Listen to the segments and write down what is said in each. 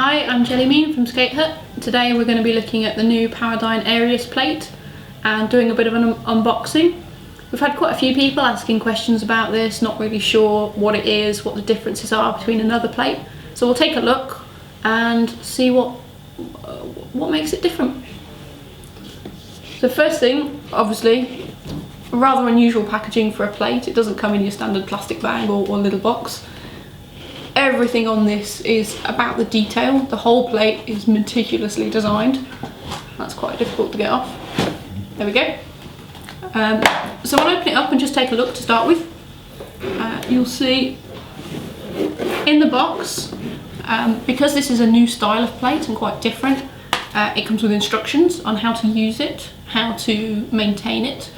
Hi, I'm Jellybean from Skatehut. Today we're going to be looking at the new Powerdyne Arius plate and doing a bit of an unboxing. We've had quite a few people asking questions about this, not really sure what it is, what the differences are between another plate. So we'll take a look and see what makes it different. The first thing, obviously, rather unusual packaging for a plate. It doesn't come in your standard plastic bag or little box. Everything on this is about the detail. The whole plate is meticulously designed. That's quite difficult to get off. There we go. So I'll open it up and just take a look to start with. You'll see in the box, because this is a new style of plate and quite different, it comes with instructions on how to use it, how to maintain it,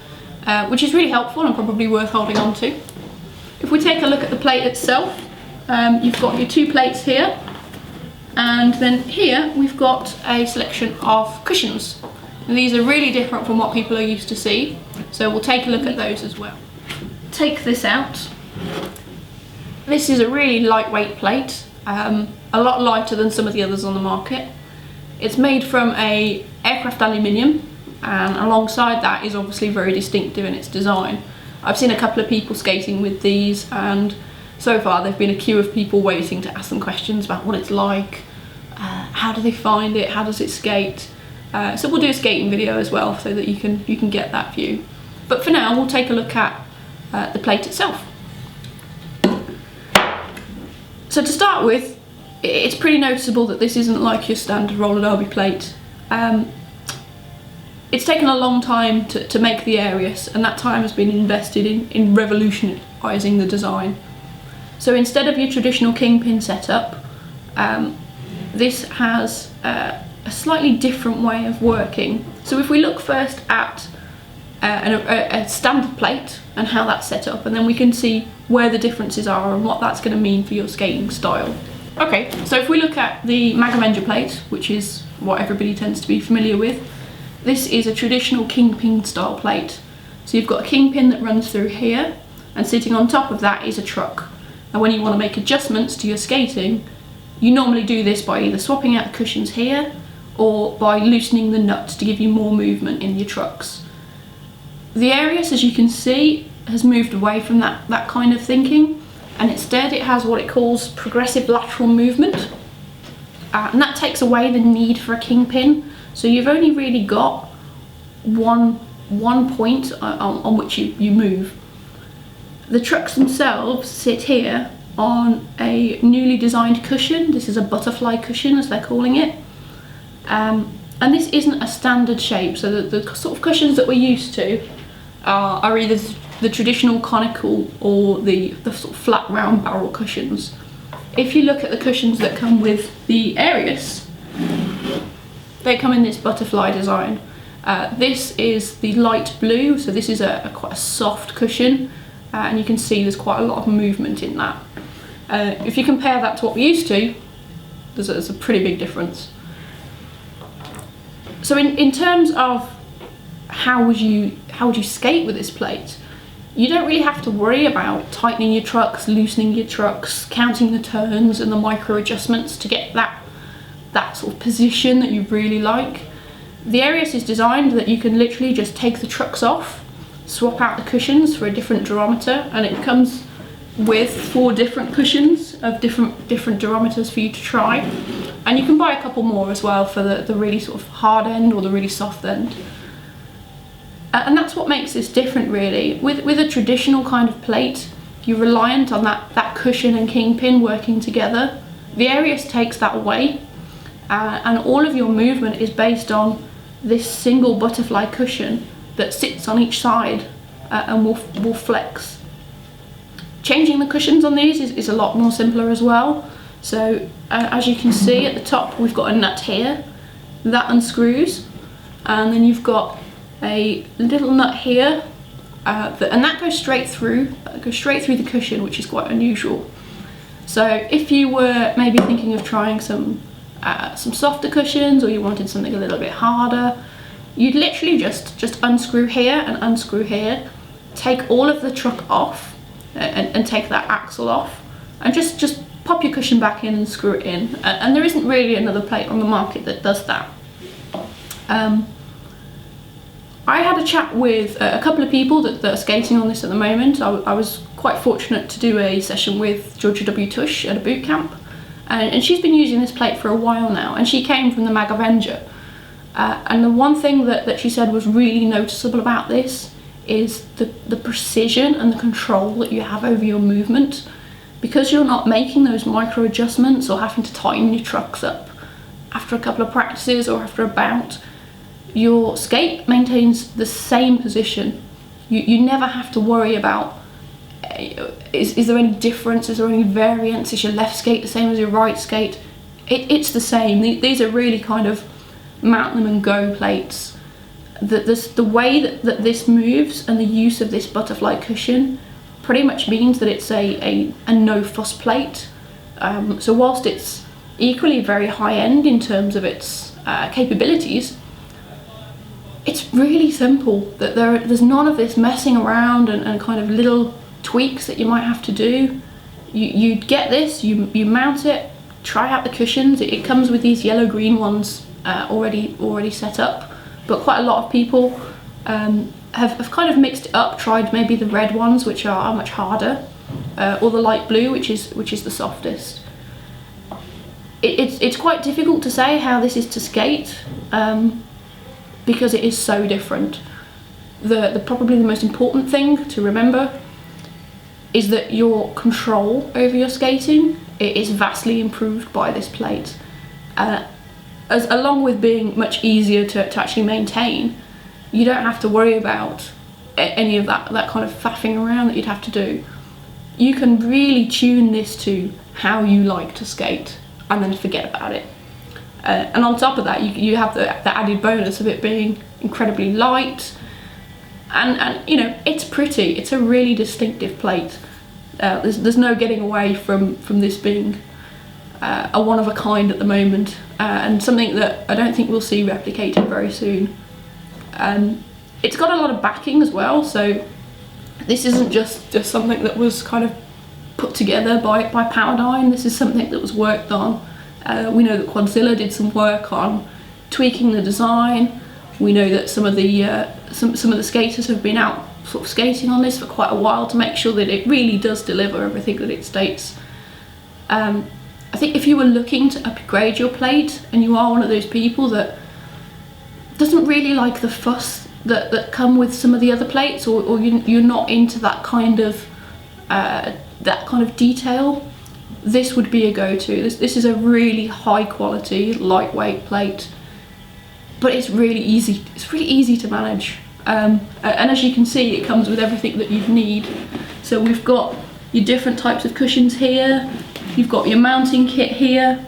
which is really helpful and probably worth holding on to. If we take a look at the plate itself, you've got your two plates here, and then here we've got a selection of cushions. And these are really different from what people are used to see, so we'll take a look at those as well. Take this out. This is a really lightweight plate, a lot lighter than some of the others on the market. It's made from a aircraft aluminium, and alongside that is obviously very distinctive in its design. I've seen a couple of people skating with these, and so far there've been a queue of people waiting to ask them questions about what it's like, how do they find it, how does it skate. So we'll do a skating video as well so that you can get that view. But for now we'll take a look at the plate itself. So to start with, it's pretty noticeable that this isn't like your standard roller derby plate. It's taken a long time to make the Arius, and that time has been invested in revolutionising the design. So instead of your traditional kingpin setup, this has a slightly different way of working. So if we look first at a standard plate and how that's set up, and then we can see where the differences are and what that's going to mean for your skating style. Okay, so if we look at the Magavenger plate, which is what everybody tends to be familiar with, this is a traditional kingpin style plate. So you've got a kingpin that runs through here, and sitting on top of that is a truck. And when you want to make adjustments to your skating, you normally do this by either swapping out the cushions here or by loosening the nut to give you more movement in your trucks. The Arius, as you can see, has moved away from that kind of thinking, and instead it has what it calls progressive lateral movement, and that takes away the need for a kingpin. So you've only really got one point on which you move. The trucks themselves sit here on a newly designed cushion. This is a butterfly cushion, as they're calling it. And this isn't a standard shape, so the sort of cushions that we're used to are either the traditional conical or the sort of flat round barrel cushions. If you look at the cushions that come with the Arius, they come in this butterfly design. This is the light blue, so this is quite a soft cushion. And you can see there's quite a lot of movement in that. If you compare that to what we're used to, there's a pretty big difference. So in terms of how would you skate with this plate, you don't really have to worry about tightening your trucks, loosening your trucks, counting the turns and the micro adjustments to get that sort of position that you really like. The Arius is designed that you can literally just take the trucks off, swap out the cushions for a different durometer, and it comes with 4 different cushions of different durometers for you to try, and you can buy a couple more as well for the really sort of hard end or the really soft end. And that's what makes this different really. With a traditional kind of plate, you're reliant on that cushion and kingpin working together. The Arius takes that away, and all of your movement is based on this single butterfly cushion that sits on each side and will flex. Changing the cushions on these is a lot more simpler as well. So as you can see at the top, we've got a nut here that unscrews, and then you've got a little nut here, and that goes straight through the cushion, which is quite unusual. So if you were maybe thinking of trying some softer cushions, or you wanted something a little bit harder, you'd literally just unscrew here and unscrew here, take all of the truck off and take that axle off, and just pop your cushion back in and screw it in, and there isn't really another plate on the market that does that. I had a chat with a couple of people that are skating on this at the moment. I was quite fortunate to do a session with Georgia W. Tush at a boot camp, and she's been using this plate for a while now, and she came from the Mag Avenger. And the one thing that she said was really noticeable about this is the precision and the control that you have over your movement. Because you're not making those micro adjustments or having to tighten your trucks up after a couple of practices or after a bout, your skate maintains the same position. You never have to worry about, is there any difference, is there any variance, is your left skate the same as your right skate? It's the same. These are really kind of mount them and go plates. The way that this moves and the use of this butterfly cushion pretty much means that it's a no fuss plate. So whilst it's equally very high end in terms of its capabilities, it's really simple. That there's none of this messing around and kind of little tweaks that you might have to do. You get this, you mount it, try out the cushions. It comes with these yellow-green ones already set up, but quite a lot of people have kind of mixed it up, tried maybe the red ones, which are much harder, or the light blue, which is the softest. It's quite difficult to say how this is to skate, because it is so different. Probably the most important thing to remember is that your control over your skating is vastly improved by this plate, along with being much easier to actually maintain. You don't have to worry about any of that kind of faffing around that you'd have to do. You can really tune this to how you like to skate and then forget about it. And on top of that, you have the added bonus of it being incredibly light, and you know, it's pretty. It's a really distinctive plate. There's no getting away from this being a one of a kind at the moment, and something that I don't think we'll see replicated very soon. It's got a lot of backing as well, so this isn't just something that was kind of put together by Powerdyne. This is something that was worked on. We know that Quadzilla did some work on tweaking the design. We know that some of the skaters have been out sort of skating on this for quite a while to make sure that it really does deliver everything that it states. I think if you were looking to upgrade your plate and you are one of those people that doesn't really like the fuss that come with some of the other plates, or you're not into that kind of detail, this would be a go-to. This is a really high quality, lightweight plate, but it's really easy. It's really easy to manage, and as you can see, it comes with everything that you'd need. So we've got your different types of cushions here. You've got your mounting kit here,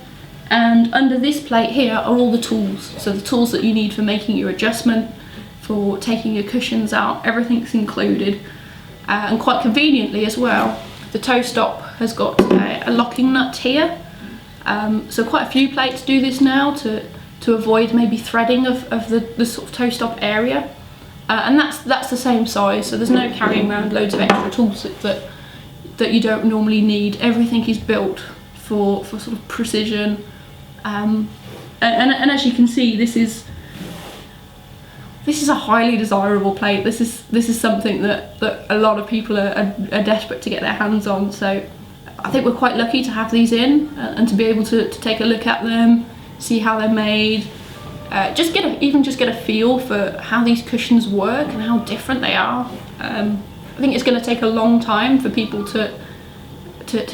and under this plate here are all the tools. So the tools that you need for making your adjustment, for taking your cushions out, everything's included. And quite conveniently as well, the toe stop has got a locking nut here. So quite a few plates do this now to avoid maybe threading of the sort of toe stop area. And that's the same size, so there's no carrying around loads of extra tools that you don't normally need. Everything is built for sort of precision. And as you can see, this is a highly desirable plate. This is something that a lot of people are desperate to get their hands on. So I think we're quite lucky to have these in, and to be able to take a look at them, see how they're made, just get a feel for how these cushions work and how different they are. I think it's going to take a long time for people to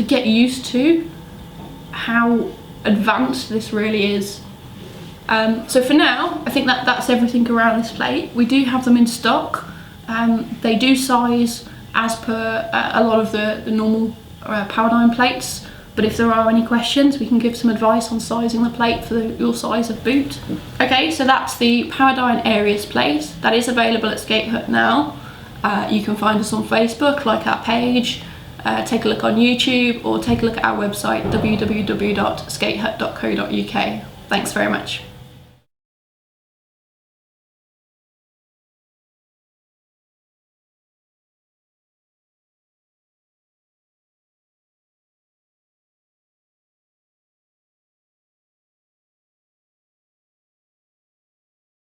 get used to how advanced this really is. So for now, I think that's everything around this plate. We do have them in stock. They do size as per a lot of the normal Powerdyne plates, but if there are any questions, we can give some advice on sizing the plate for your size of boot. Okay, so that's the Powerdyne Arius plate. That is available at Skatehut now. You can find us on Facebook, like our page, take a look on YouTube, or take a look at our website, www.skatehut.co.uk. Thanks very much.